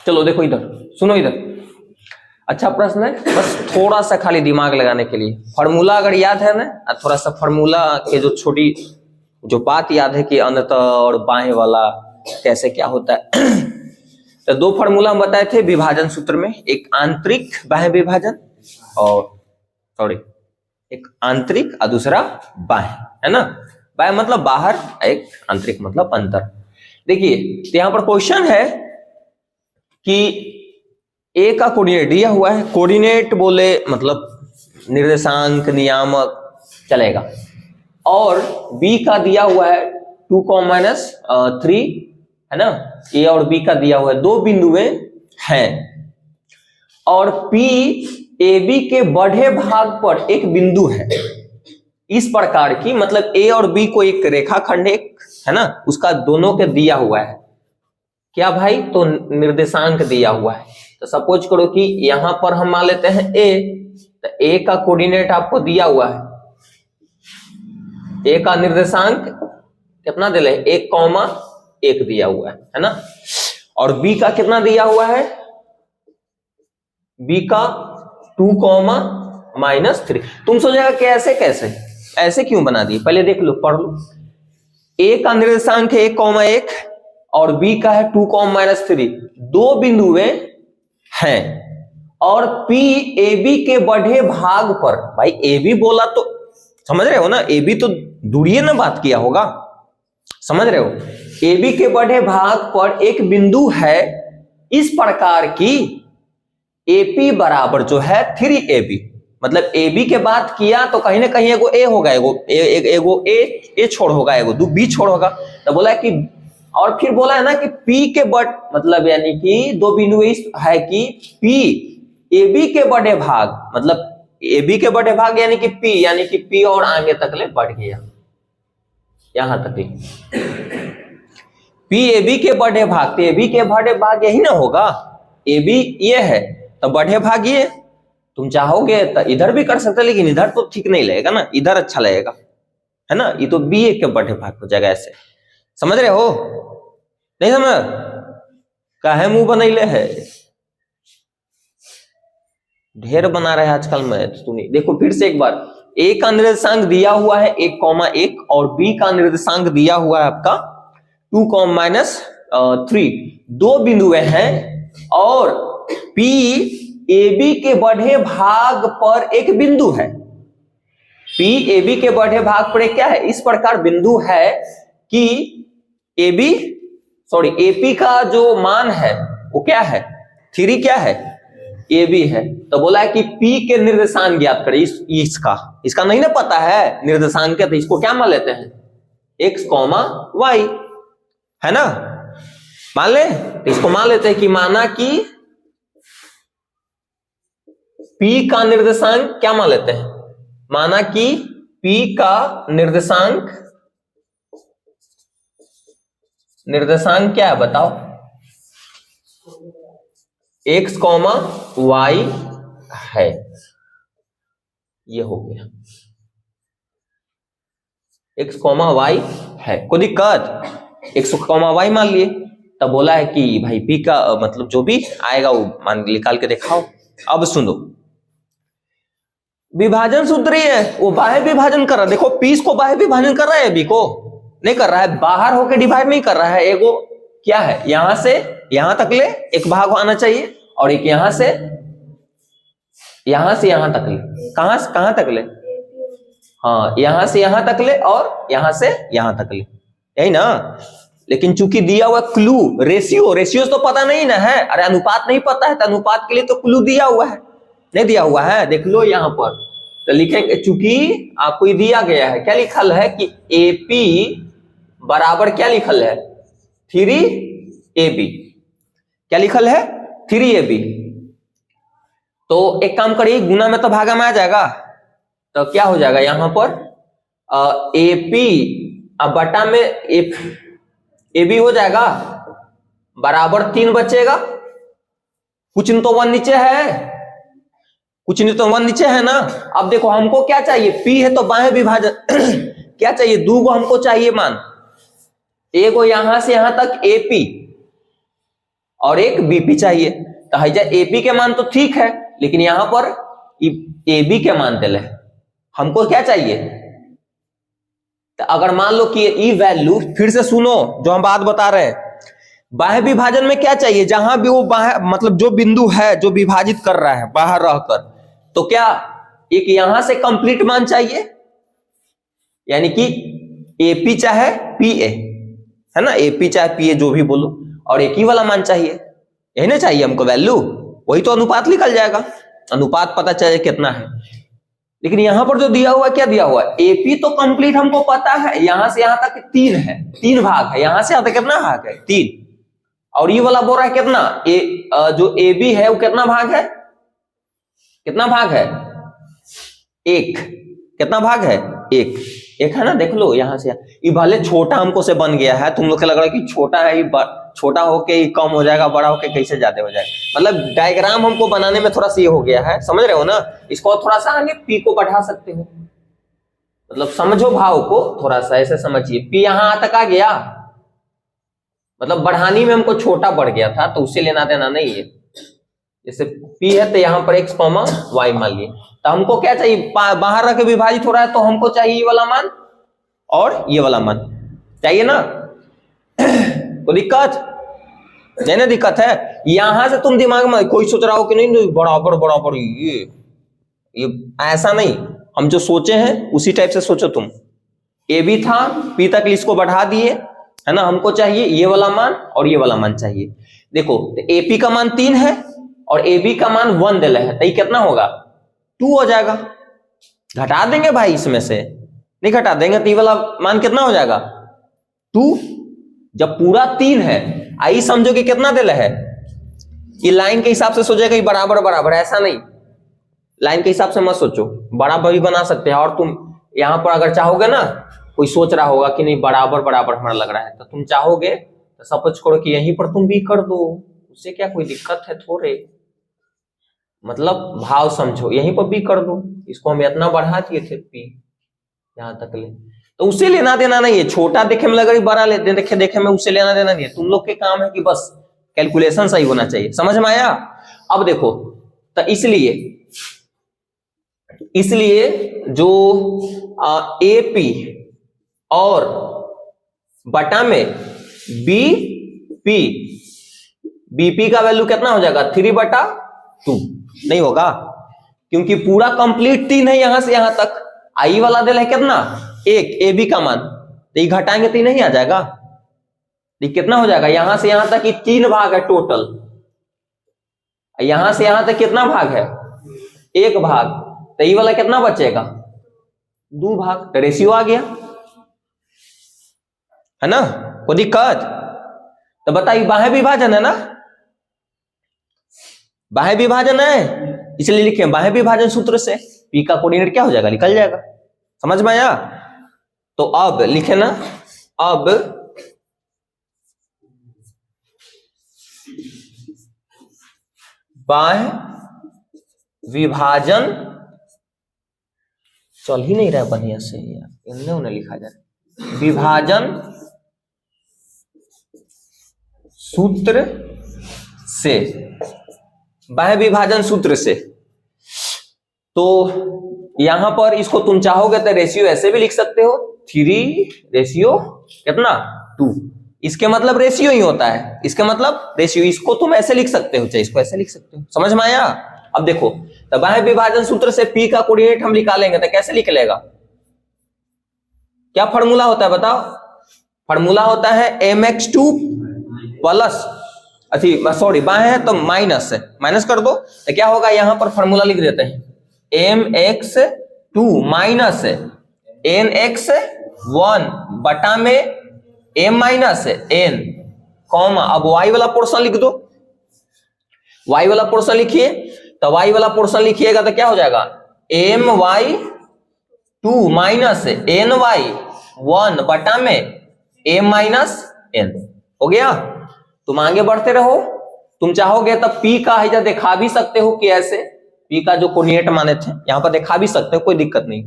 चलो देखो इधर, सुनो इधर, अच्छा प्रश्न है, बस थोड़ा सा खाली दिमाग लगाने के लिए। फॉर्मूला अगर याद है ना, थोड़ा सा फॉर्मूला के जो छोटी जो बात याद है कि अनंत और बाएं वाला कैसे क्या होता है। तो दो फॉर्मूला हम बताए थे विभाजन सूत्र में, एक आंतरिक बाह्य विभाजन और एक आंतरिक और दूसरा बाह्य, है ना। बाह्य मतलब बाहर, एक आंतरिक मतलब अंदर। देखिए तो यहां पर क्वेश्चन है कि ए का कोऑर्डिनेट दिया हुआ है, कोऑर्डिनेट बोले मतलब निर्देशांक नियामक चलेगा, और बी का दिया हुआ है 2,-3, है ना। ए और बी का दिया हुआ है, दो बिंदुएं हैं, और पी ए बी के बढ़े भाग पर एक बिंदु है। इस प्रकार की मतलब ए और बी को एक रेखाखंड है ना, उसका दोनों के दिया हुआ है क्या भाई, तो निर्देशांक दिया हुआ है। तो सपोज करो कि यहां पर हम मान लेते हैं ए, तो ए का कोऑर्डिनेट आपको दिया हुआ है, ए का निर्देशांक कितना दिले, 1,1 दिया हुआ है ना। और बी का कितना दिया हुआ है, बी का 2,-3। तुम सोचेगा कि ऐसे कैसे, ऐसे क्यों बना दिए, पहले देख लो, पढ़ लो। ए का निर्देशांक है 1,1 और बी का है 2,-3, दो बिंदुएं हैं, और पी ए बी के बढ़े भाग पर, भाई ए बी बोला तो समझ रहे हो ना, ए बी तो दूरिये ना बात किया होगा, समझ रहे हो। ए बी के बढ़े भाग पर एक बिंदु है, इस प्रकार की एपी बराबर जो है 3AB, मतलब ए बी के बात किया तो कहीं ना कहीं एगो ए होगा, एगो ए छोड़ होगा, एगो बी छोड़ होगा। तो बोला कि, और फिर बोला है ना कि पी के मतलब यानी कि दो बिंदु है कि पी ए बी के बड़े भाग, मतलब ए बी के बड़े भाग यानी कि पी और आगे तक ले बढ़ गया, यहां तक पी ए बी के बड़े भाग, तो ए बी के बड़े भाग यही ना होगा, ए बी ये है तो बढ़े भाग ये। तुम चाहोगे तो इधर भी कर सकते, लेकिन इधर तो ठीक नहीं लगेगा ना, इधर अच्छा लगेगा, है ना। ये तो बी ए के बढ़े भाग हो जाएगा, ऐसे समझ रहे हो, नहीं समझ, काहे मुंह बनैले है, ढेर बना रहे आजकल में सुनी। देखो फिर से एक बार, ए का निर्देशांक दिया हुआ है 1,1 और बी का निर्देशांक दिया हुआ है आपका 2,-3, दो बिंदुएं हैं, और पी ए बी के बढ़े भाग पर एक बिंदु है, पी ए बी के बढ़े भाग पर एक क्या है, इस प्रकार बिंदु है कि ए बी एपी का जो मान है वो क्या है, 3 क्या है, ए बी है। तो बोला है कि पी के निर्देशांक ज्ञात करें, इसका नहीं ना पता है निर्देशांक क्या, तो इसको क्या मान लेते हैं, x, y, है ना, मान ले। तो इसको मान लेते हैं कि माना कि P का निर्देशांक क्या मान लेते हैं, माना कि P का निर्देशांक क्या है बताओ, x, y है, ये हो गया x, y है, कोई दिक्कत, x, y मान लिए। तब बोला है कि भाई P का मतलब जो भी आएगा वो मान निकाल के दिखाओ। अब सुनो, विभाजन सूत्र ही है, वो बाह्य विभाजन कर रहा है, देखो P को बाह्य विभाजन कर रहा है, B को नहीं कर रहा है, बाहर होके डिवाइड नहीं कर रहा है। एगो क्या है, यहां से यहां तक ले एक भाग आना चाहिए, और एक यहां से यहां तक ले, कहां तक ले, हाँ यहां से यहां तक ले और यहां से यहां तक ले, यही ना। लेकिन चूंकि दिया हुआ क्लू, रेशियो तो पता नहीं ना है, अरे अनुपात नहीं पता है, तो अनुपात के लिए तो क्लू दिया हुआ है, नहीं दिया हुआ है, देख लो यहां पर तो लिखेंगे, चूंकि आपको ये दिया गया है, क्या लिखल है कि एपी बराबर क्या लिखल है, 3AB, क्या लिखल है, 3AB। तो एक काम करिए, गुना में तो भागा में आ जाएगा, तो क्या हो जाएगा यहां पर एपी अब बटा में एबी हो जाएगा, बराबर 3 बचेगा, कुछ नहीं तो 1 नीचे है, कुछ नहीं तो 1 नीचे है ना। अब देखो हमको क्या चाहिए, पी है तो बाह्य विभाजन क्या चाहिए, 2 को हमको चाहिए मान, एगो यहां से यहां तक एपी और एक बीपी चाहिए। तो हैजा एपी के मान तो ठीक है, लेकिन यहां पर एबी के मान दिले है, हमको क्या चाहिए। तो अगर मान लो कि ई वैल्यू, फिर से सुनो जो हम बात बता रहे हैं, बाह्य विभाजन में क्या चाहिए, जहां भी वो बाह्य मतलब जो बिंदु है जो विभाजित कर रहा है बाहर रहकर, तो क्या एक यहां से कंप्लीट मान चाहिए, यानी कि एपी चाहे पीए, है ना, एपी चाहे पीए जो भी बोलो, और एक ही वाला मान चाहिए, यही ना चाहिए हमको वैल्यू, वही तो अनुपात निकल जाएगा, अनुपात पता चले कितना है। लेकिन यहां पर जो दिया हुआ है, क्या दिया हुआ है, एपी तो कंप्लीट हमको पता है, यहां से यहां तक 3 है, 3 भाग है, यहां से यहां तक कितना भाग है 3, और ये वाला बोल रहा है कितना, जो एबी है वो कितना भाग है, कितना भाग है 1, कितना भाग है 1 है ना, देख लो यहां से ये भले छोटा हमको से बन गया है, तुम लोग को लग रहा है कि छोटा है, छोटा होके ही कम हो जाएगा, बड़ा होके कैसे ज्यादा हो जाएगा, मतलब डायग्राम हमको बनाने में थोड़ा सा ये हो गया है, समझ रहे हो ना, इसको थोड़ा सा आगे पी को बढ़ा सकते हो, मतलब समझो भाव को थोड़ा सा ऐसे समझिए, पी यहां तक आ गया, मतलब बढ़ानी में हमको छोटा बढ़ गया था, तो उससे लेना देना नहीं है, जैसे पी है तो यहाँ पर x, y मान लिए, तो हमको क्या चाहिए, बाहर रख के विभाजित हो रहा है, तो हमको चाहिए ये वाला मान और ये वाला मान चाहिए ना, तो दिक्कत नहीं ना, दिक्कत है, यहां से तुम दिमाग में कोई सोच रहा हो कि नहीं बराबर बराबर, ये ऐसा नहीं, हम जो सोचे हैं उसी टाइप से सोचो तुम, ए भी था पी तक इसको बढ़ा दिए, है ना, हमको चाहिए ये वाला मान और ये वाला मान चाहिए। देखो एपी का मान 3 है और एबी का मान 1 दिला है, तो ये कितना होगा 2 हो जाएगा, घटा देंगे भाई इसमें से, नहीं घटा देंगे तो ये वाला मान कितना हो जाएगा 2, जब पूरा 3 है, आई समझो कि कितना दिला है, ये लाइन के हिसाब से सोचेगा कि बराबर बराबर, ऐसा नहीं, लाइन के हिसाब से मत सोचो, बराबर भी बना सकते हैं, और तुम यहां पर अगर चाहोगे ना, कोई सोच रहा होगा कि नहीं बराबर बराबर हमारा लग रहा है, तो तुम चाहोगे तो सपोज करो कि यहीं पर तुम भी कर दो, उससे क्या कोई दिक्कत है थोड़े, मतलब भाव समझो, यहीं पर भी कर दो, इसको हम इतना बढ़ा दिए थे पी यहां तक ले, तो उसे लेना देना नहीं है, छोटा देखे में लग रही, बड़ा लेते देखे में उससे लेना देना नहीं है, तुम लोग के काम है कि बस कैलकुलेशन सही होना चाहिए, समझ में आया। अब देखो, तो इसलिए जो एपी और बटा में बीपी का वैल्यू कितना हो जाएगा 3/2, नहीं होगा, क्योंकि पूरा कंप्लीट 3 है यहां से यहां तक, आई वाला दिल है कितना 1, एबी का मान, तो ये घटाएंगे तो नहीं आ जाएगा, ये कितना हो जाएगा, यहां से यहां तक 3 भाग है टोटल, यहां से यहां तक कितना भाग है 1 भाग, तो ये वाला कितना बचेगा 2 भाग, तो रेशियो आ गया, है ना, कोई दिक्कत। तो बताइए बाह्य विभाजन है ना, बाह्य विभाजन है, इसलिए लिखे बाह्य विभाजन सूत्र से पी का कोऑर्डिनेट क्या हो जाएगा, निकल जाएगा, समझ में आया। तो अब लिखे ना, अब बाह्य विभाजन चल ही नहीं रहा बढ़िया से यार, इन्हें उन्हें लिखा जाए, विभाजन सूत्र से, बाह्य विभाजन सूत्र से, तो यहां पर इसको तुम चाहोगे तो रेशियो ऐसे भी लिख सकते हो, 3 रेशियो कितना 2, इसके मतलब रेशियो ही होता है, इसके मतलब रेशियो, इसको तुम ऐसे लिख सकते हो, चाहे इसको ऐसे लिख सकते हो, समझ में आया। अब देखो, तो बाह्य विभाजन सूत्र से पी का कोऑर्डिनेट हम निकालेंगे, तो कैसे निकलेगा, क्या फॉर्मूला होता है बताओ, फॉर्मूला होता है mx2 प्लस, अच्छा सॉरी बाह्य है तो माइनस है, माइनस कर दो, तो क्या होगा, यहां पर फॉर्मूला लिख देते हैं mx2 माइनस nx1 बटा में m माइनस n कॉमा, अब y वाला पोर्शन लिख दो, y वाला पोर्शन लिखिए, तो y वाला पोर्शन लिखिएगा तो क्या हो जाएगा my2 माइनस ny1 बटा में m माइनस n, हो गया। तुम आगे बढ़ते रहो, तुम चाहोगे तो p का है दिखा भी सकते हो कि ऐसे p का जो कोऑर्डिनेट माने थे यहां पर दिखा भी सकते हो, कोई दिक्कत नहीं,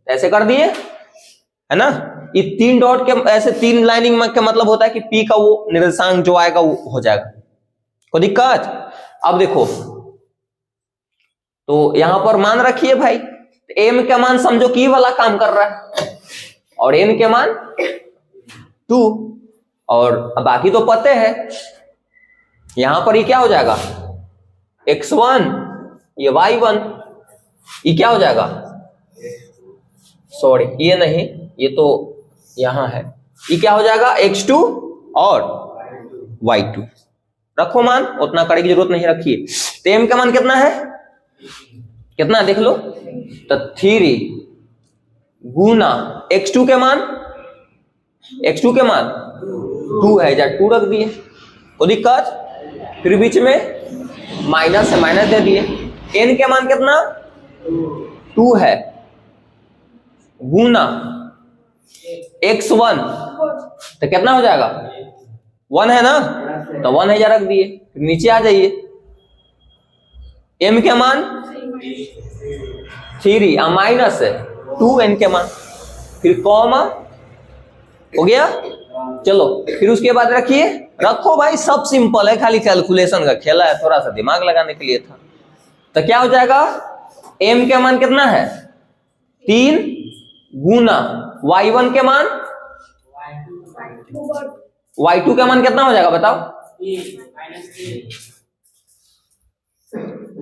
ऐसे कर दिए, है ना, ये 3 डॉट के ऐसे 3 लाइनिंग के मतलब होता है कि p का वो निर्देशांक जो आएगा वो हो जाएगा, कोई दिक्कत? अब देखो, तो यहां पर मान रखिए भाई, एम का मान समझो कि वाला काम कर रहा है और एन के मान 2, और बाकी तो पते हैं। यहां पर ये क्या हो जाएगा, x1, ये y1, ये क्या हो जाएगा, सॉरी ये नहीं, ये तो यहां है, ये क्या हो जाएगा, x2 और y2। रखो मान, उतना करने की जरूरत नहीं रखिए। तो m का मान कितना है, कितना देख लो, तो 3 गुना x2 के मान, x2 के मान 2 है, या 2 रख दिए, कोई दिक्कत? फिर बीच में माइनस है, माइनस दे दिए। n के मान कितना, 2 है, गुना x1, तो कितना हो जाएगा, 1 है ना, तो 1000 रख दिए। फिर नीचे आ जाइए, m के मान 3 माइनस है 2n के मान, फिर कॉमा हो गया। चलो फिर उसके बाद रखिए, रखो भाई, सब सिंपल है, खाली कैलकुलेशन का खेला है, थोड़ा सा दिमाग लगाने के लिए था। तो क्या हो जाएगा, m के मान कितना है, 3 गुना y1 के मान, y2 के मान कितना हो जाएगा बताओ,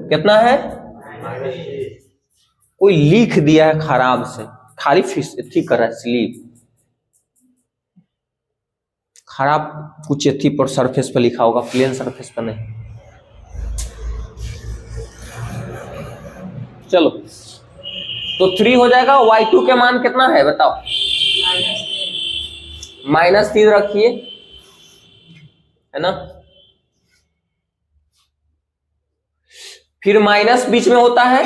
कितना है, कोई लिख दिया है खराब से, खाली ठीक कर रहा है, स्लीप खराब कुछ थी पर सरफेस पे लिखा होगा, प्लेन सरफेस पे नहीं। चलो तो 3 हो जाएगा, y2 के मान कितना है बताओ, -3 रखिए, है ना, फिर माइनस बीच में होता है,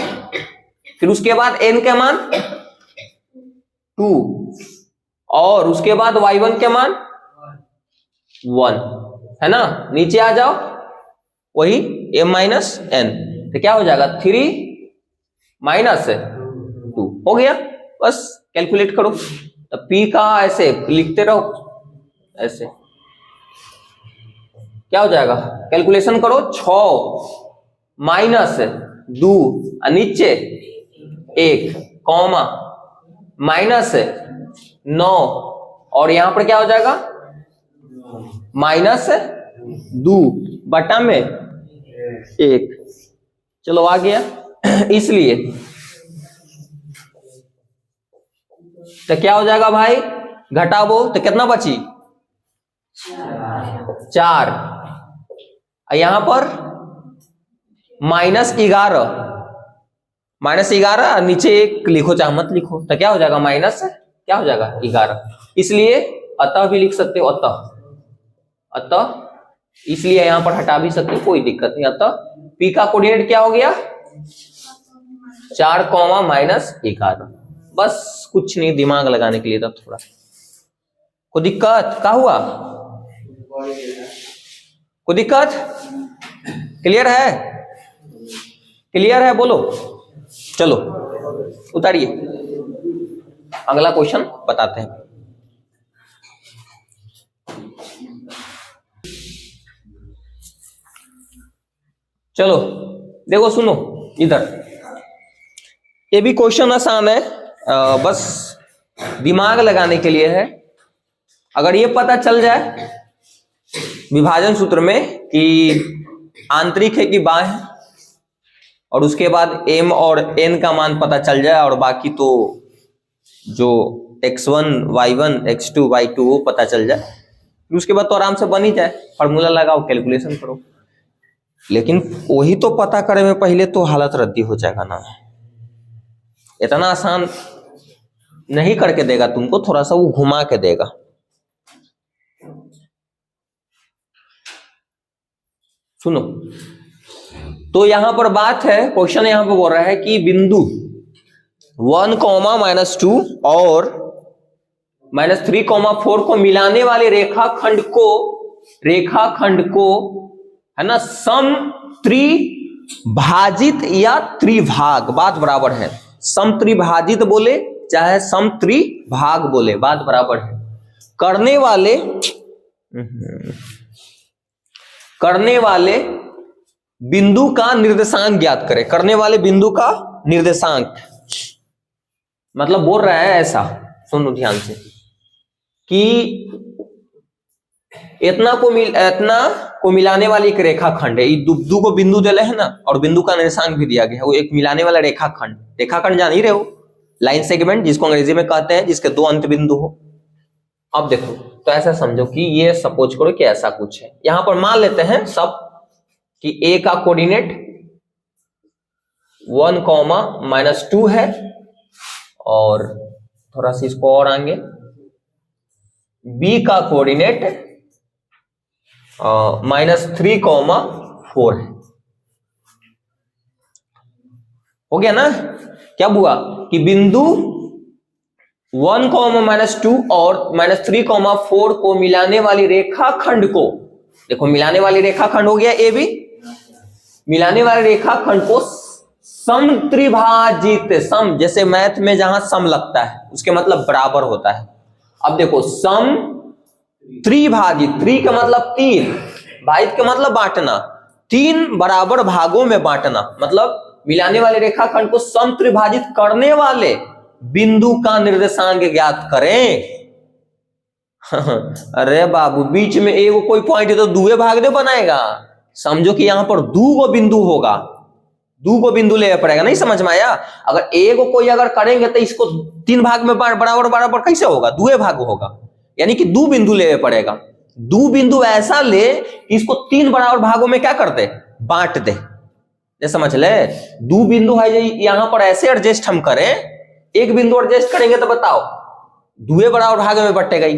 फिर उसके बाद n के मान 2, और उसके बाद y1 के मान 1, है ना, नीचे आ जाओ, वही m माइनस n, तो क्या हो जाएगा, 3 माइनस 2 हो गया। बस कैलकुलेट करो, तो p का ऐसे लिखते रहो, ऐसे क्या हो जाएगा, कैलकुलेशन करो, 6 माइनस 2, नीचे 1 कॉमा माइनस 9, और यहां पर क्या हो जाएगा, -2 बटा में 1। चलो आ गया। इसलिए तो क्या हो जाएगा भाई, घटाओ तो कितना बची, 4, यहां पर -11 नीचे 1 लिखो चाहे मत लिखो, तो क्या हो जाएगा, माइनस क्या हो जाएगा 11, इसलिए अतः भी लिख सकते हो, अतः इसलिए यहां पर हटा भी सकते हो, कोई दिक्कत नहीं। अतः p का कोऑर्डिनेट क्या हो गया, 4 -11। बस कुछ नहीं, दिमाग लगाने के लिए था थोड़ा। कोई दिक्कत, क्या हुआ, कोई दिक्कत, क्लियर है, क्लियर है बोलो। चलो उतारिए, अगला क्वेश्चन बताते हैं। चलो देखो, सुनो इधर, ये भी क्वेश्चन आसान है, बस दिमाग लगाने के लिए है। अगर ये पता चल जाए विभाजन सूत्र में कि आंतरिक है कि बाह्य है, और उसके बाद m और n का मान पता चल जाए, और बाकी तो जो x1 y1 x2 y2 वो पता चल जाए, उसके बाद तो आराम से बन ही जाए, फार्मूला लगाओ, कैलकुलेशन करो। लेकिन वही तो पता करे में पहले तो हालत रद्दी हो जाएगा ना, इतना आसान नहीं करके देगा तुमको, थोड़ा सा वो घुमा के देगा। सुनो, तो यहां पर बात है, क्वेश्चन यहां पर बोल रहा है कि बिंदु 1, -2 और -3, 4 को मिलाने वाले रेखाखंड को है ना, सम त्रिभाजित या त्रिभाग, बात बराबर है, सम त्रिभाजित बोले चाहे सम त्रिभाग बोले, बात बराबर है, करने वाले बिंदु का निर्देशांक ज्ञात करें। करने वाले बिंदु का निर्देशांक मतलब बोल रहा है ऐसा, सुनो ध्यान से, कि इतना को मिलाने वाली एक रेखाखंड है। दो को बिंदु दिले है ना, और बिंदु का निर्देशांक भी दिया गया है। वो एक मिलाने वाला रेखाखंड, रेखाखंड जान ही रहे हो, लाइन सेगमेंट जिसको अंग्रेजी में कहते हैं, जिसके दो अंत बिंदु हो। अब देखो, तो ऐसा समझो कि ये सपोज करो कि ऐसा कुछ है। यहां पर मान लेते हैं सब कि ए का कोऑर्डिनेट 1, -2 है, और थोड़ा सा इसको और आगे, बी का कोऑर्डिनेट -3, 4 है। हो गया ना? क्या हुआ कि बिंदु 1, -2 और -3, 4 को मिलाने वाली रेखाखंड को, देखो मिलाने वाली रेखाखंड हो गया ए बी, मिलाने वाले रेखाखंड को समत्रिभाजित, सम जैसे मैथ में जहां सम लगता है उसके मतलब बराबर होता है। अब देखो सम त्रिभाजित, त्रि का मतलब 3, भाजित का मतलब बांटना, 3 बराबर भागों में बांटना, मतलब मिलाने वाले रेखाखंड को समत्रिभाजित करने वाले बिंदु का निर्देशांक ज्ञात करें। अरे बाबू, बीच में एगो कोई पॉइंट है तो दुए भाग दे बनाएगा। समझो कि यहां पर दो गो बिंदु होगा, दो गो बिंदु ले पड़ेगा। नहीं समझ में आया? अगर एगो कोई अगर करेंगे तो इसको 3 भाग में बराबर बराबर कैसे होगा? दुए भाग होगा, यानी कि 2 बिंदु ले पड़ेगा। 2 बिंदु ऐसा ले कि इसको 3 बराबर भागों में क्या कर दे? बांट दे। ये समझ ले, 2 बिंदु है, यहां पर ऐसे एडजस्ट हम करें, एक बिंदु एडजस्ट करेंगे तो बताओ दुए बराबर भाग में बटेगा ही।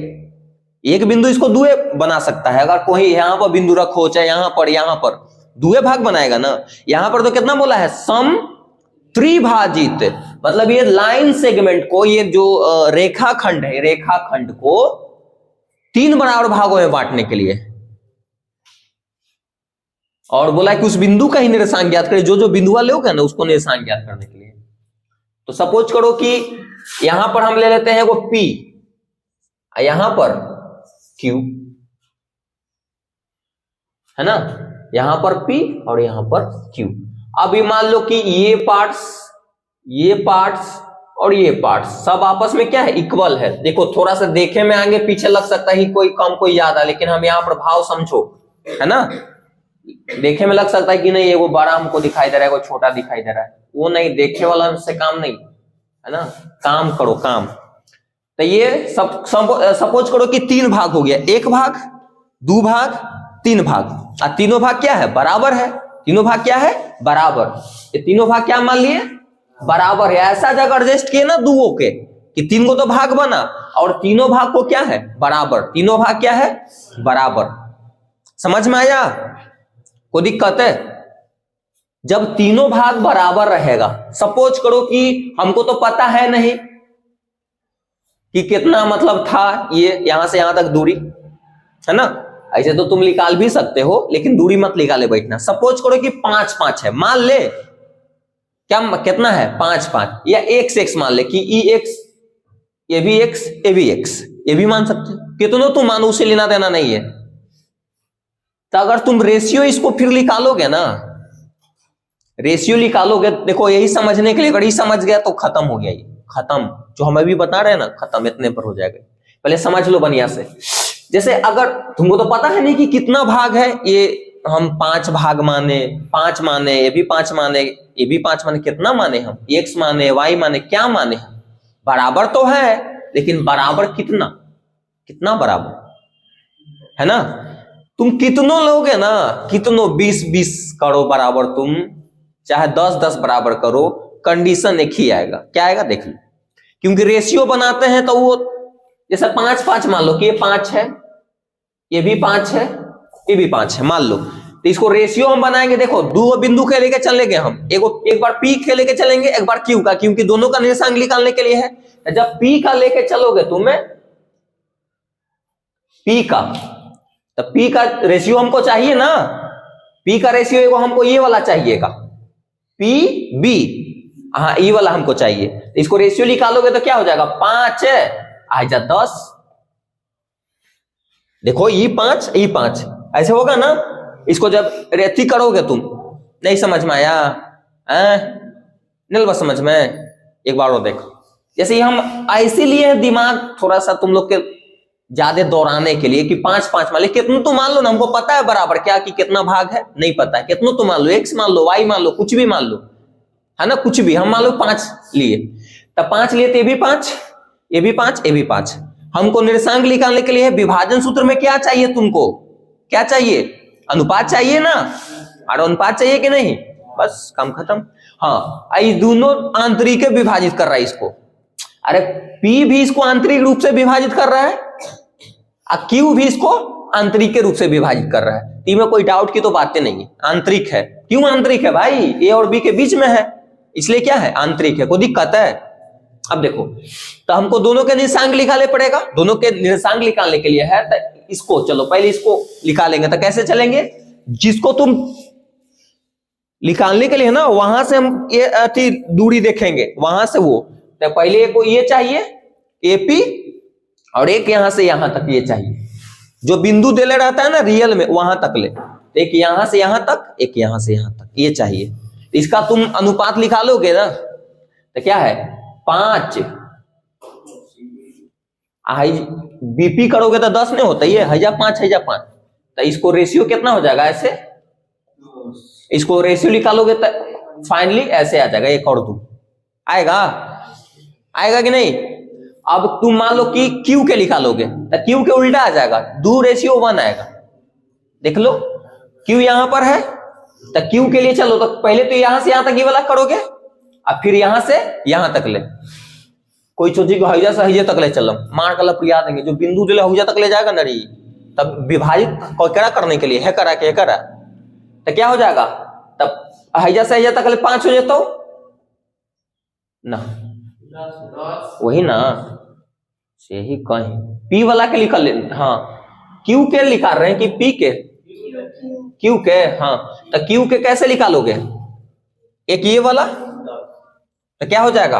एक बिंदु इसको दुए बना सकता है, अगर कोई यहां पर बिंदु रखो चाहे यहां पर दुए भाग बनाएगा ना। यहां पर तो कितना बोला है? सम त्रिभाजित, मतलब ये लाइन सेगमेंट को, ये जो रेखाखंड है, रेखाखंड को 3 बराबर भागों में बांटने के लिए, और बोला कि उस बिंदु का ही निर्देशांक ज्ञात करें, जो बिंदु वाले होगा ना उसको निर्देशांक ज्ञात करने के लिए। तो सपोज करो कि यहां पर हम ले लेते हैं वो P, यहां पर Q है ना, यहां पर P और यहां पर Q। अब ये मान लो कि ये पार्ट्स और ये पार्ट्स सब आपस में क्या है? इक्वल है। देखो थोड़ा सा देखे में आगे पीछे लग सकता है कोई कम कोई ज्यादा, लेकिन हम यहाँ पर भाव समझो, है ना। देखे में लग सकता है कि नहीं वो बड़ा हमको दिखाई दे रहा है, वो छोटा दिखाई दे रहा है, वो नहीं, देखे वाला से काम नहीं, है ना। काम करो काम। तो ये सब सपोज करो कि 3 भाग हो गया, 1 भाग, 2 भाग, 3 भाग, और तीनों भाग क्या है? बराबर है। तीनों भाग क्या है? बराबर। ये तीनों भाग क्या मान लिए? बराबर है। ऐसा जगह एडजस्ट किए ना दुओं के कि 3 को तो भाग बना और तीनों भाग को क्या है? बराबर। तीनों भाग क्या है? बराबर। समझ में आया? कोई दिक्कत है? जब तीनों भाग बराबर रहेगा, सपोज करो कि हमको तो पता है नहीं कि कितना मतलब था ये यहां से यहां तक दूरी, है ना। ऐसे तो तुम निकाल भी सकते हो, लेकिन दूरी मत निकाले बैठना। सपोज करो कि 5-5 है, मान ले क्या कितना है? 5-5, या x मान ले कि ई एक्स, ये भी x, ये भी x, ये भी मान सकते हो। कितनों तुम मानो, उसे लेना देना नहीं है। तो अगर तुम रेशियो इसको फिर निकालोगे ना, रेशियो निकालोगे, देखो यही समझने के लिए, अगर ये समझ गया तो खत्म हो गया, ये खत्म। जो हम अभी बता रहे हैं ना, खत्म, इतने पर हो जाएगा। पहले समझ लो बढ़िया से। जैसे अगर तुमको तो पता है नहीं कि कितना भाग है, ये हम 5 भाग माने, 5 माने, ये भी 5 माने, ये भी 5 माने, कितना माने हम? x माने, y माने, क्या माने हम? बराबर तो है, लेकिन बराबर कितना? कितना बराबर, है ना। तुम कितनों लोगे ना, कितनों 20-20 करो बराबर, तुम चाहे 10-10 बराबर करो, कंडीशन एक ही आएगा। क्या आएगा? देख लो, क्योंकि रेशियो बनाते हैं तो वो, जैसे 5-5 मान लो कि ये 5 है, ये भी 5 है, ये भी 5 है, मान लो। तो इसको रेशियो हम बनाएंगे। देखो 2 बिंदु के लेके चलेंगे हम, एक बार P के लेके चलेंगे, एक बार Q का, क्योंकि दोनों का निर्देशांक निकालने के लिए है। जब P का लेके चलोगे तुम्हें, P का, तो P का रेशियो हमको चाहिए ना, P का रेशियो हमको ये वाला चाहिएगा, PB, हाँ ये वाला हमको चाहिए। इसको रेशियो निकालोगे तो क्या हो जाएगा? 5 आ जा 10, देखो ये 5, ये 5, ऐसे होगा ना। इसको जब रेती करोगे तुम, नहीं समझ में आया? नहीं बस समझ में, एक बार और देखो। जैसे हम ऐसे लिए दिमाग थोड़ा सा तुम लोग के ज्यादा दोहराने के लिए कि 5 5 मान लो, कितना तो मान लो ना, हमको पता है बराबर क्या कि कितना भाग है, नहीं पता है, कितना तो मान लो, x मान लो, y मान लो, कुछ भी मान लो, है ना, कुछ भी। हम मान लो 5 लिए, तब 5 लिए तो ये भी 5, ये भी 5, ये भी 5। हमको निर्देशांक निकालने के लिए विभाजन सूत्र में क्या चाहिए तुमको? क्या चाहिए? अनुपात चाहिए ना, और अनुपात चाहिए कि नहीं? बस काम खत्म। हाँ, ये दोनों आंतरिक विभाजित कर रहा है इसको। अरे P भी इसको आंतरिक रूप से विभाजित कर रहा है, और Q भी इसको आंतरिक के रूप से विभाजित कर रहा है। T में कोई डाउट की तो बातें नहीं है, आंतरिक है। क्यों आंतरिक है भाई? A और B के बीच में है, इसलिए क्या है? आंतरिक है। कोई दिक्कत है? अब देखो, तो हमको दोनों के निर्देशांक निकालने पड़ेगा। दोनों के निर्देशांक निकालने के लिए है तो इसको, चलो पहले इसको निकालेंगे। तो कैसे चलेंगे? जिसको तुम निकालने के लिए ना, वहां से हम ये दूरी देखेंगे, वहां से वो, तो पहले को ये चाहिए AP, और एक यहां से यहां तक ये चाहिए। जो बिंदु देले रहता है ना रियल में, वहां तक ले, एक यहां से यहां तक, एक यहां से यहां तक, ये चाहिए। इसका तुम अनुपात निकालोगे ना, तो क्या है? 5। BP करोगे तो 10 नहीं होता, ये 1005 1005। तो इसको रेशियो कितना हो जाएगा? ऐसे इसको रेशियो निकालोगे तो फाइनली ऐसे आ जाएगा, 1 और 2 आएगा। आएगा कि नहीं? अब तुम मान लो कि Q के निकालोगे तो Q के उल्टा आ जाएगा, 2:1 आएगा। देख लो, Q यहां पर है, तो Q के लिए चलो, तो पहले तो यहां से यहां तक ये वाला करोगे, और फिर यहां से यहां तक ले। कोई सोची कि हईजा से हईजे तक ले चलो, मार कला प्रिया देंगे, जो बिंदु दिले हईजा तक ले जाएगा ना री, तब विभाजित क्या करने के लिए है करा के करा, तो क्या हो जाएगा? तब हईजा से हईजा तक ले 5 हो जाता ना, वही ना, यही कहीं P वाला के निकाल ले। हाँ, Q के निकाल रहे हैं कि P के? Q के। हाँ, तो Q के कैसे निकालोगे? एक ये वाला, तो क्या हो जाएगा?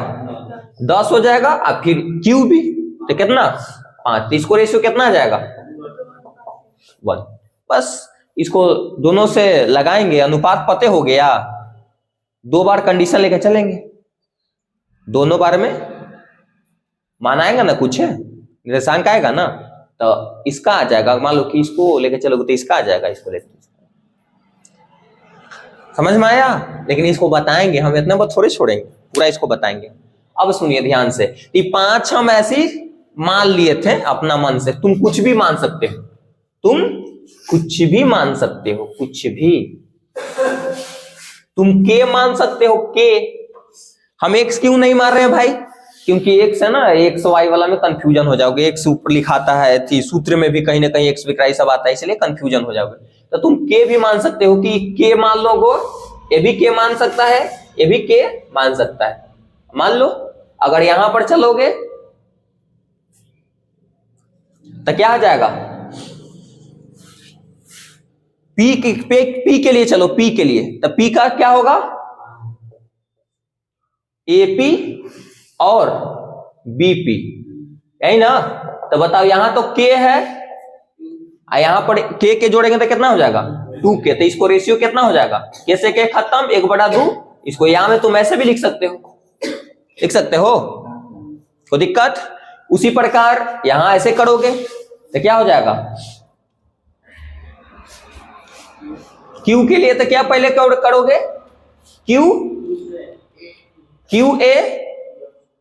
10 हो जाएगा, और फिर Q भी, तो कितना? 5। तो इसको रेशियो कितना आ जाएगा? 1। बस इसको दोनों से लगाएंगे, अनुपात पते हो गया। 2 बार कंडीशन लेके चलेंगे, दोनों बार में मान आएगा ना, कुछ है निर्देशांक आएगा ना, तो इसका आ जाएगा। मान लो कि इसको लेके चलोगे तो इसका आ जाएगा, इसको लेके। समझ में आया? लेकिन इसको बताएंगे हम, इतना बहुत थोड़े छोड़ेंगे, पूरा इसको बताएंगे। अब सुनिए ध्यान से, ये 5 हम ऐसी मान लिए थे अपना मन से। तुम कुछ भी मान सकते हो, तुम कुछ भी मान सकते हो, कुछ भी। तुम के मान सकते हो, के। हम एक्स क्यों नहीं मार रहे हैं भाई? क्योंकि एक्स है ना, एक्स वाई वाला में कंफ्यूजन हो जाओगे। एक्स ऊपर लिखाता है, थी सूत्र में भी कहीं ना कहीं एक्स विक्राई सब आता है, इसलिए कंफ्यूजन हो जाओगे। तो तुम के भी मान सकते हो कि के मान लोगो, ये भी के मान सकता है, ये भी के मान सकता है। मान लो अगर यहां पर चलोगे तो क्या आ जाएगा? पी के लिए चलो, पी के लिए, तो पी का क्या होगा? एपी और बीपी, यही ना। तो बताओ, यहां तो के है, यहां पर के जोड़ेंगे तो कितना हो जाएगा? 2k। तो इसको रेशियो कितना हो जाएगा? के से के खत्म, 1/2। इसको यहां में तुम ऐसे भी लिख सकते हो, लिख सकते हो, कोई दिक्कत? उसी प्रकार यहां ऐसे करोगे तो क्या हो जाएगा? Q के लिए तो क्या पहले करोगे? क्यू ए,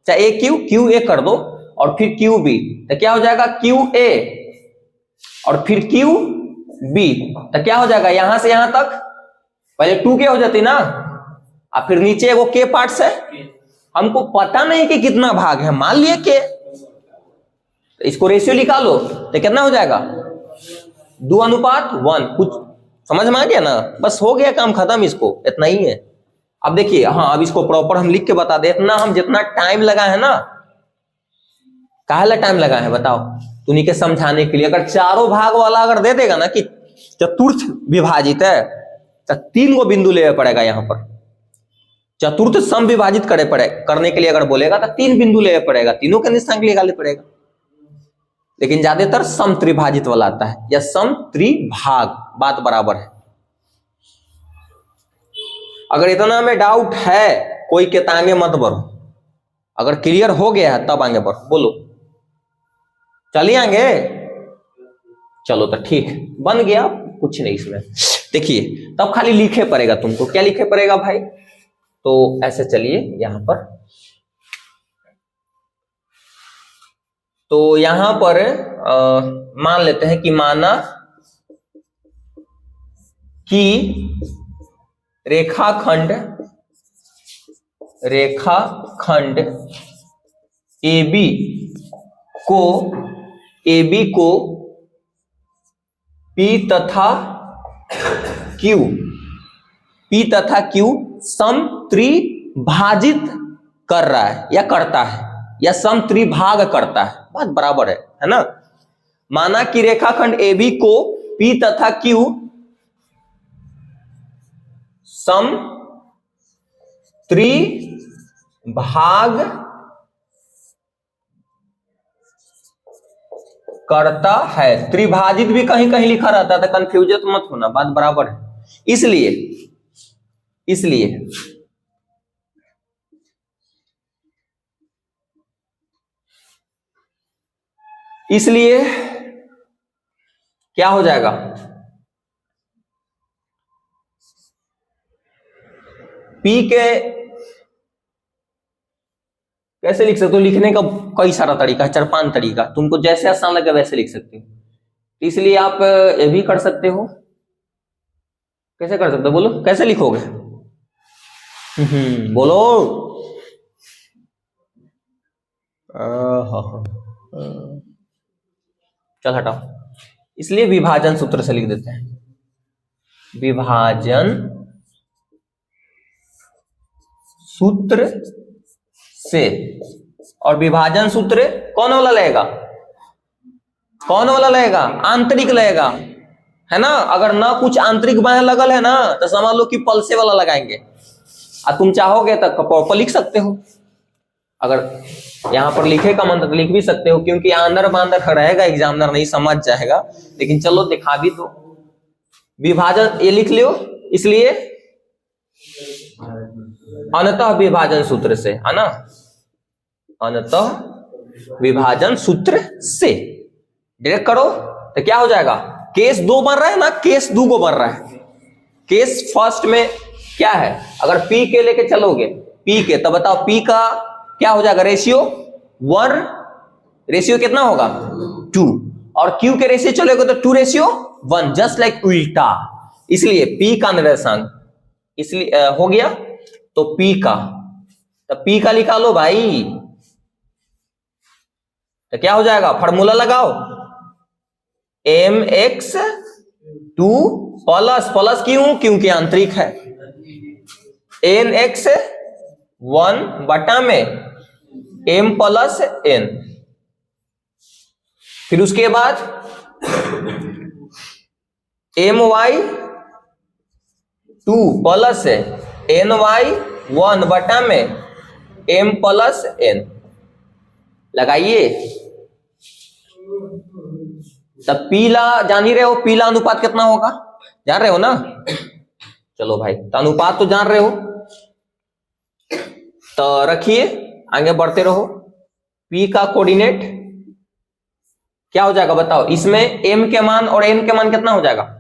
चाहे क्यू ए कर दो, और फिर क्यू बी, तो क्या हो जाएगा? क्यू ए और फिर क्यू बी, तो क्या हो जाएगा? यहां से यहां तक पहले 2k हो जाती ना, और फिर नीचे वो के पार्ट्स है। हमको पता नहीं कि कितना भाग है, मान लिए के, तो इसको रेशियो निकालो तो कितना हो जाएगा? 2:1। कुछ समझ में आ गया ना? बस हो गया, काम खत्म, इसको इतना ही है। अब देखिए, हाँ, अब इसको प्रॉपर हम लिख के बता दे। इतना हम जितना टाइम लगा है ना, काहे टाइम लगा है बताओ? तुनी के समझाने के लिए। अगर चारों भाग वाला अगर दे देगा ना कि चतुर्थ विभाजित है, तो 3 गो बिंदु लेना पड़ेगा। यहां पर चतुर्थ सम विभाजित करने के लिए अगर बोलेगा तो 3 बिंदु लेना पड़ेगा, तीनों के निर्देशांक निकालने पड़ेगा। लेकिन ज्यादातर सम त्रिभाजित वाला आता है, या सम त्रिभाग, बात बराबर है। अगर इतना में डाउट है कोई के आगे मत बढ़ो, अगर क्लियर हो गया है तब आगे बढ़ो। बोलो चलिए आगे, चलो तो ठीक बन गया, कुछ नहीं इसमें। देखिए तब खाली लिखे पड़ेगा तुमको, क्या लिखे पड़ेगा भाई, तो ऐसे चलिए यहां पर, तो यहां पर मान लेते हैं कि माना कि रेखाखंड AB को P तथा Q समत्रिभाजित कर रहा है या करता है या समत्रिभाग करता है, बात बराबर है ना। माना कि रेखाखंड AB को P तथा Q समत्रिभाग करता है, त्रिभाजित भी कहीं कहीं लिखा रहता है, तो कंफ्यूज मत होना, बात बराबर है। इसलिए क्या हो जाएगा, P के कैसे लिख सकते हो, लिखने का कई सारा तरीका है, 4-5 तरीका, तुमको जैसे आसान लगे वैसे लिख सकते हो। इसलिए आप ये भी कर सकते हो, कैसे कर सकते हो बोलो, कैसे लिखोगे, बोलो, चल हटाओ, इसलिए विभाजन सूत्र से लिख देते हैं, विभाजन सूत्र से। और विभाजन सूत्र कौन वाला लगेगा, आंतरिक लगेगा, है ना। अगर ना कुछ आंतरिक बाएं लगल है ना तो समझ लो कि पल्से वाला लगाएंगे, और तुम चाहोगे तो पर लिख सकते हो, अगर यहां पर लिखे का मन तो लिख भी सकते हो, क्योंकि अंदर बांदर रहेगा, एग्जामिनर नहीं समझ जाएगा, लेकिन चलो दिखा भी दो। विभाजन ये लिख लियो, इसलिए अनतः विभाजन सूत्र से, है ना, अनतः विभाजन सूत्र से डायरेक्ट करो तो क्या हो जाएगा, केस 2 बन रहा है ना, केस 2 को बन रहा है। केस फर्स्ट में क्या है, अगर P के लेके चलोगे, P के, तो बताओ P का क्या हो जाएगा, रेशियो 1, रेशियो कितना होगा 2, और Q के रेशियो चलोगे तो 2:1, जस्ट लाइक उल्टा। इसलिए P का निर्देशांक इसलिए हो गया, तो P का निकालो भाई, तो क्या हो जाएगा, फार्मूला लगाओ, mx2 प्लस क्यों, क्योंकि आंतरिक है, nx1 बटा में m प्लस n, फिर उसके बाद my2 प्लस ny1 बटा में m प्लस n लगाइए। तब पीला जान ही रहे हो, पीला अनुपात कितना होगा, जान रहे हो ना, चलो भाई, तो अनुपात तो जान रहे हो, तो रखिए आगे बढ़ते रहो। P का कोऑर्डिनेट क्या हो जाएगा बताओ, इसमें m के मान और n के मान कितना हो जाएगा,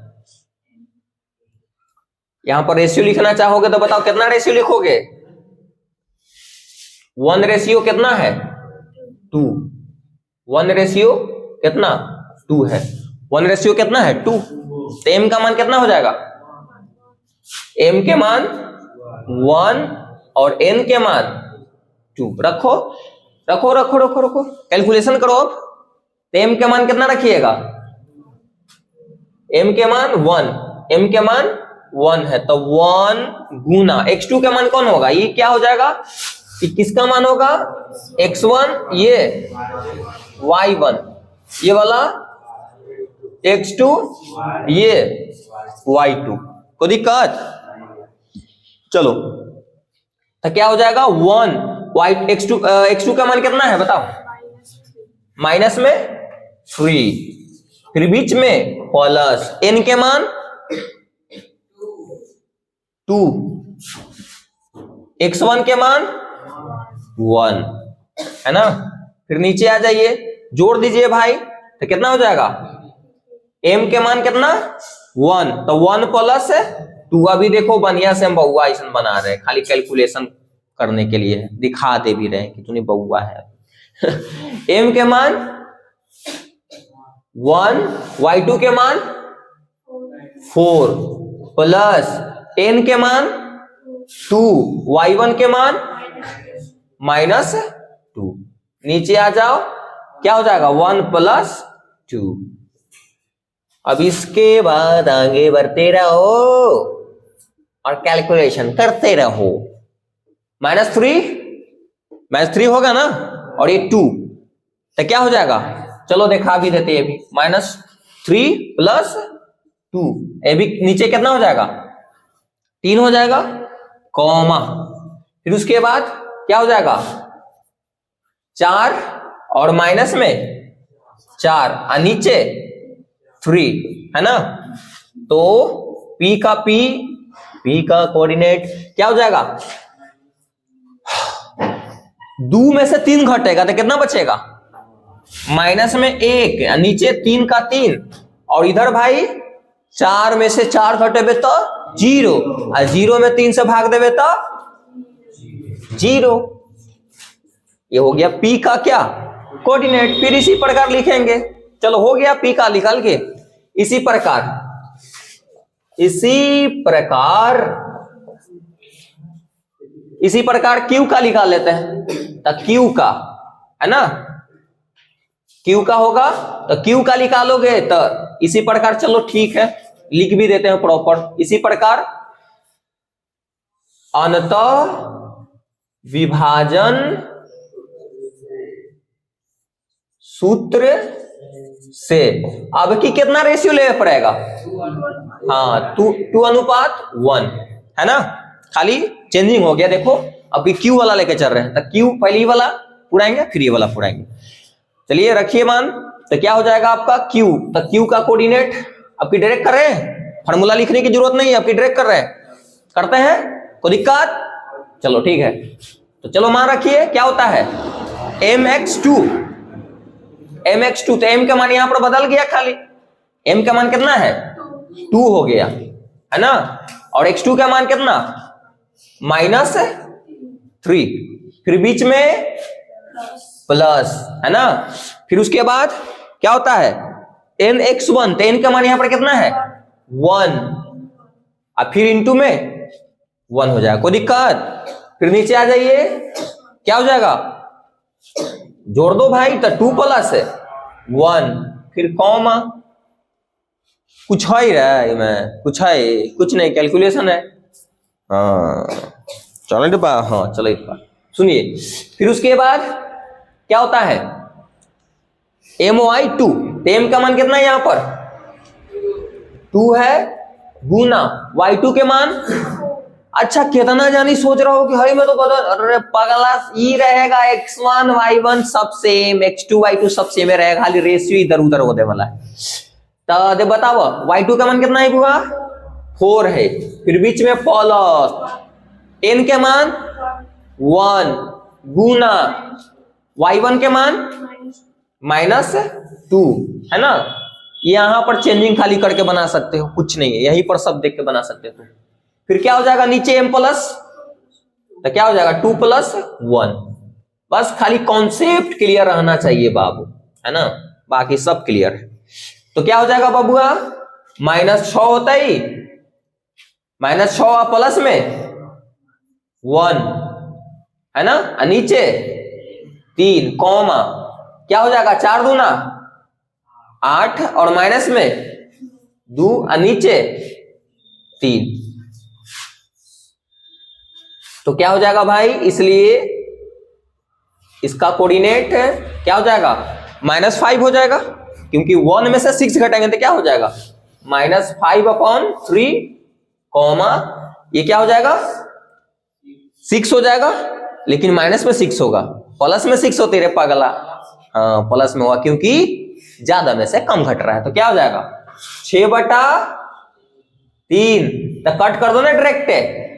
यहां पर रेशियो लिखना चाहोगे तो बताओ कितना रेशियो लिखोगे, 1:2 कितना है 2, 1:2 कितना 2 है, 1:2 कितना है 2, तो m का मान कितना हो जाएगा, m के मान 1 और n के मान 2, रखो कैलकुलेशन करो। अब तो m के मान कितना रखिएगा, m के मान 1 है, तो 1 गुना x2 का मान कौन होगा, ये क्या हो जाएगा, कि किसका मान होगा, x1, ये y1, ये वाला x2, ये y2, कोई दिक्कत, चलो तो क्या हो जाएगा 1 x2 का मान कितना है बताओ, माइनस में 3, फिर बीच में प्लस, n के मान 2, x1 के मान 1 है ना। फिर नीचे आ जाइए, जोड़ दीजिए भाई, तो कितना हो जाएगा, m के मान कितना 1, तो 1 प्लस 2। अभी देखो बढ़िया से हम बहुआ ऐसा बना रहे हैं, खाली कैलकुलेशन करने के लिए, दिखा दे भी रहे हैं कि तूने बहुआ है। m के मान 1, y2 के मान 4 प्लस n के मान 2, y1 के मान -2। नीचे आ जाओ, क्या हो जाएगा 1 + 2। अब इसके बाद आगे बढ़ते रहो और कैलकुलेशन करते रहो। -3 होगा ना, और ये 2, तो क्या हो जाएगा, चलो दिखा भी देते हैं अभी। -3 + 2, ये भी नीचे कितना हो जाएगा, 3 हो जाएगा, कॉमा। फिर उसके बाद क्या हो जाएगा, 4 और माइनस में 4 और नीचे 3 है ना। तो P का कोऑर्डिनेट क्या हो जाएगा, 2 में से 3 घटेगा तो कितना बचेगा, माइनस में 1, नीचे 3 का 3, और इधर भाई 4 में से 4 घटेबे तो 0, और 0 में 3 से भाग देवे तो 0। ये हो गया P का क्या, कोऑर्डिनेट। फिर इसी प्रकार लिखेंगे, चलो हो गया P का निकाल के। इसी प्रकार Q का निकाल लेते हैं। तो Q का है ना, Q का होगा, तो Q का निकालोगे तो इसी प्रकार, चलो ठीक है लिख भी देते हैं प्रॉपर। इसी प्रकार अंतः विभाजन सूत्र से अब की कितना रेशियो ले पड़ेगा, हाँ 2:1 है ना। खाली चेंजिंग हो गया, देखो अभी Q वाला लेके चल रहे हैं, तो Q पहले वाला पुराएंगे फिर ये वाला पुराएंगे। चलिए रखिए मान, तो क्या हो जाएगा आपका Q, तो Q का कोऑर्डिनेट आपकी डायरेक्ट कर रहे हैं, फार्मूला लिखने की जरूरत नहीं है, आपकी डायरेक्ट कर रहे हैं, करते हैं कोई दिक्कत, चलो ठीक है। तो चलो मान रखिए क्या होता है, mx2, तो m का मान यहां पर बदल गया, खाली m का मान कितना है 2 हो गया है ना, और x2 का मान कितना -3, फिर बीच में प्लस है ना। फिर उसके बाद क्या होता है nx1, तो n का मान यहां पर कितना है 1, और फिर इंटू में 1 हो जाएगा, कोई दिक्कत। फिर नीचे आ जाइए, क्या हो जाएगा, जोड़ दो भाई, तो 2 + 1, फिर कॉमा, कुछ है रे में, कुछ है, कुछ नहीं, कैलकुलेशन है, हाँ चलो हाँ चलो एक बार सुनिए। फिर उसके बाद क्या होता है MY2, तो m का मान कितना है यहां पर 2 है, गुना y2 के मान, अच्छा कितना जानी सोच रहा हो कि भाई मैं तो बदल, अरे पगला ई रहेगा, x1 y1 सब सेम, x2 y2 सब सेम रहेगा, खाली रेशियो इधर उधर होने वाला है। तो दे बताओ y2 का मान कितना है बुआ 4 है, फिर बीच में प्लस n के मान 1 गुना y1 के मान -2 है ना। यहां पर चेंजिंग खाली करके बना सकते हो, कुछ नहीं है, यहीं पर सब देख के बना सकते हो। फिर क्या हो जाएगा नीचे m प्लस, तो क्या हो जाएगा 2 + 1, बस खाली कॉन्सेप्ट क्लियर रहना चाहिए बाबू, है ना, बाकी सब क्लियर है। तो क्या हो जाएगा बाबूआ, -6 होता ही, -6 प्लस में 1 है ना, नीचे 3 कॉमा, क्या हो जाएगा 4 दूना 8, और माइनस में 2 और नीचे 3, तो क्या हो जाएगा भाई, इसलिए इसका कोऑर्डिनेट क्या हो जाएगा -5 हो जाएगा, क्योंकि 1 में से 6 घटाएंगे तो क्या हो जाएगा -5/3 कॉमा, ये क्या हो जाएगा 6 हो जाएगा, लेकिन माइनस में 6 होगा, प्लस में 6 होते रे पगला, हाँ प्लस में हुआ क्योंकि ज्यादा में से कम घट रहा है, तो क्या हो जाएगा 6/3, तो कट कर दो ना डायरेक्ट,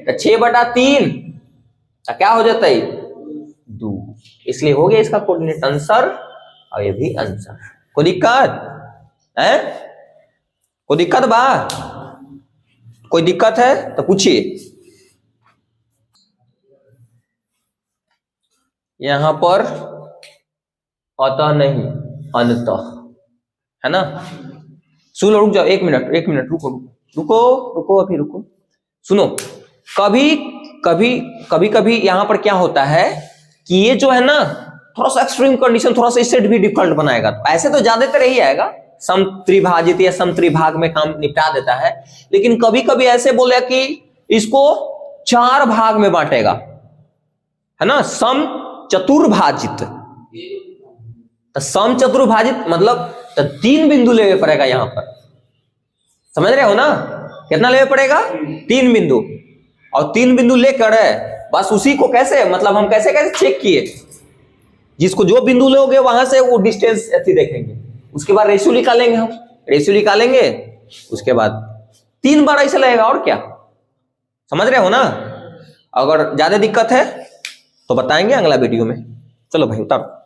तो 6/3 तो क्या हो जाता है 2, इसलिए हो गया इसका कोऑर्डिनेट आंसर और ये भी आंसर। कोई दिक्कत है? कोई दिक्कत बा? कोई दिक्कत है तो पूछिए। यहां पर अतः नहीं अनतः है ना। सुनो रुक जाओ, 1 मिनट रुको रुको रुको अभी रुको। सुनो, कभी कभी यहां पर क्या होता है कि ये जो है ना थोड़ा सा एक्सट्रीम कंडीशन थोड़ा सा इससे भी डिफिकल्ट बनाएगा। तो ऐसे तो ज्यादातर यही आएगा, सम त्रिभाजित या सम त्रिभाग में काम निपटा देता है, लेकिन कभी कभी ऐसे बोले कि इसको 4 भाग में बांटेगा, है ना, सम चतुर्भाजित। तो सम चतुर्भाजित मतलब तो 3 बिंदु लेवे पड़ेगा यहां पर, समझ रहे हो ना? कितना लेवे पड़ेगा? 3 बिंदु। और 3 बिंदु लेकर बस उसी को कैसे मतलब हम कैसे चेक किए, जिसको जो बिंदु लोगे वहां से वो डिस्टेंस ऐसी देखेंगे, उसके बाद रेशियो निकालेंगे, हम रेशियो निकालेंगे, उसके बाद 3 बार ऐसे लगेगा और क्या, समझ रहे हो ना? अगर ज्यादा दिक्कत है तो बताएंगे अगला वीडियो में। चलो भाई उतारो।